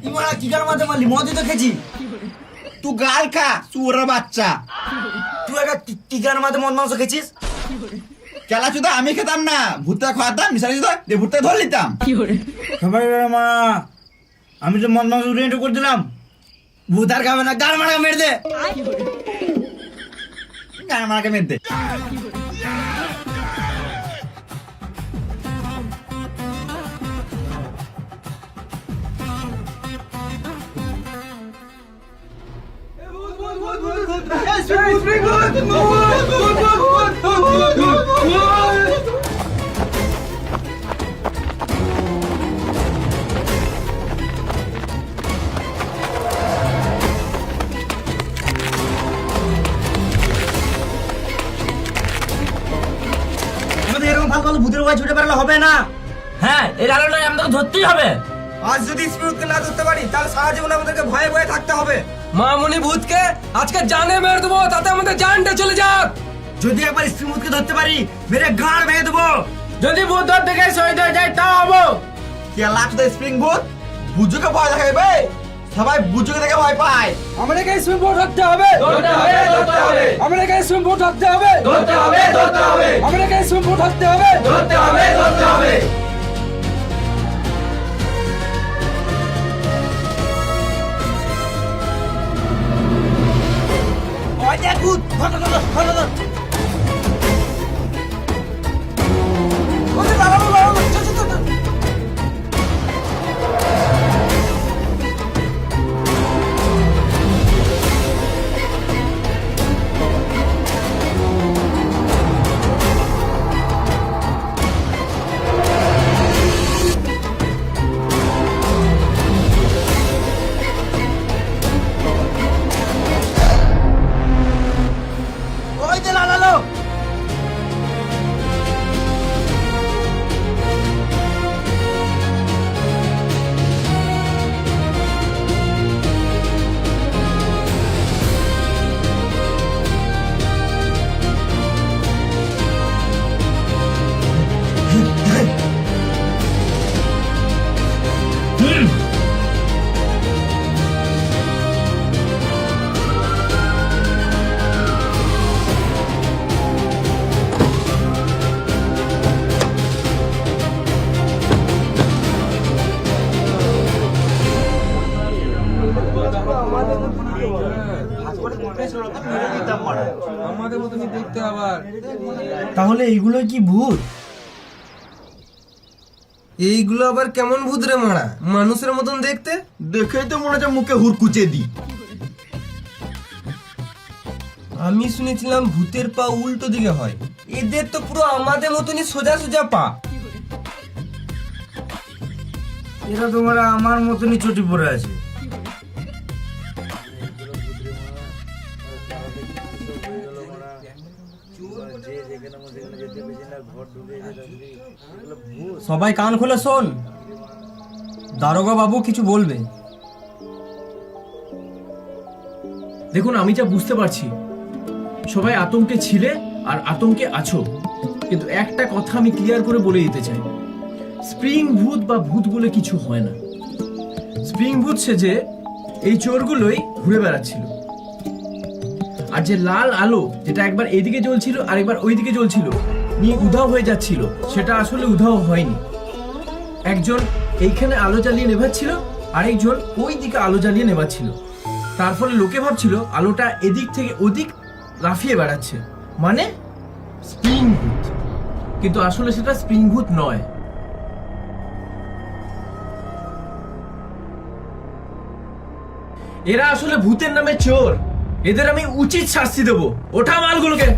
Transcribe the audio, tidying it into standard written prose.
ইমারা কি গান মাঝে মারলি? মদই তো খেয়েছি। তুই গাল খা চুরা বাচ্চা। তুই একটা কি গান মাঝে মদ মাংস খেয়েছিস? কেলা চুদা আমি খেতাম না, ভুট্টা খাওয়াতাম মিশালি চুদা দিয়ে ভুট্টা ধর নিতাম। সবাই মা আমি তো মদ মাংস রেন্ট করে দিলাম। ভূত আর খাবে না, গান মারা মেরে দে। গান মারাকে মেরে দে। আমাদের এরকম ফালতু ফালতু ভূতের ভয় ছুটে বেড়ালে হবে না। হ্যাঁ, এই আলোটা আমাদের ধরতেই হবে। আজ যদি স্পিরিটকে না ধরতে পারি তাহলে সারা জীবন আমাদেরকে ভয়ে ভয়ে থাকতে হবে। মামুনি ভূতকে আজকে জানে মেরে দেবো, তাতে আমাদের জানটা চলে যাক। যদি একবার স্পিরিটকে ধরতে পারি মেরে গাড় ভেঙে দেবো। যদি ভূত ধরতে গিয়ে শহীদ হয়ে যায় তাও হবো। কেলা চুদা স্প্রিং ভূত বুঝুকে ভয় দেখাবে, সবাই বুঝুকে দেখে ভয় পায়। আমাদেরকে সুইম বোর্ড ধরতে হবে, ধরতে হবে, ধরতে হবে। আমাদেরকে সুইম বোর্ড ধরতে হবে, ধরতে হবে, ধরতে হবে। আমাদেরকে সুইম বোর্ড ধরতে হবে, ধরতে হবে, ধরতে হবে। ওই দেখ ভূত, ধর ধর ধর ধর ধর। ওই যে বাবা বাবা বাবা, চল চল চল। ওই যে লালালো। আমাদের মতনই দেখতে আবার। তাহলে এইগুলো কি ভূত? এইগুলো আবার কেমন ভূত রে মারা? মানুষের মতন দেখতে। দেখেই তো মনে হচ্ছে মুখে হুড়কুচে দি। আমি শুনেছিলাম ভূতের পা উল্টো দিকে হয়, এদের তো পুরো আমাদের মতনই সোজা সোজা পা। এরা তোমরা আমার মতনই চটি পড়ে আছে। সবাই কান খুলে শোন, দারোগা বাবু কিছু বলবে। দেখুন, আমি যা বুঝতে পারছি সবাই আতঙ্কে ছিলে আর আতঙ্কে আছো, কিন্তু একটা কথা আমি ক্লিয়ার করে বলে দিতে চাই, স্প্রিং ভূত বা ভূত বলে কিছু হয় না। স্প্রিং ভূত সেজে এই চোরগুলোই ঘুরে বেড়াচ্ছিল। আর যে লাল আলো যেটা একবার এদিকে জ্বলছিল আর একবার ওইদিকে জ্বলছিল নিয়ে উধাও হয়ে যাচ্ছিল, সেটা আসলে উধাও হয়নি। একজন এইখানে আলো জ্বালিয়ে নেভাচ্ছিল, আরেকজন ওই দিকে আলো জ্বালিয়ে নেভাচ্ছিল। তার ফলে লোকে ভাবছিল আলোটা এদিক থেকে ওদিক লাফিয়ে বেড়াচ্ছে, মানে স্প্রিং ভূত। কিন্তু আসলে সেটা স্প্রিং ভূত নয়। এরা আসলে ভূতের নামে চোর। এদের আমি উচিত শাস্তি দেবো। ওঠা মালগুলোকে।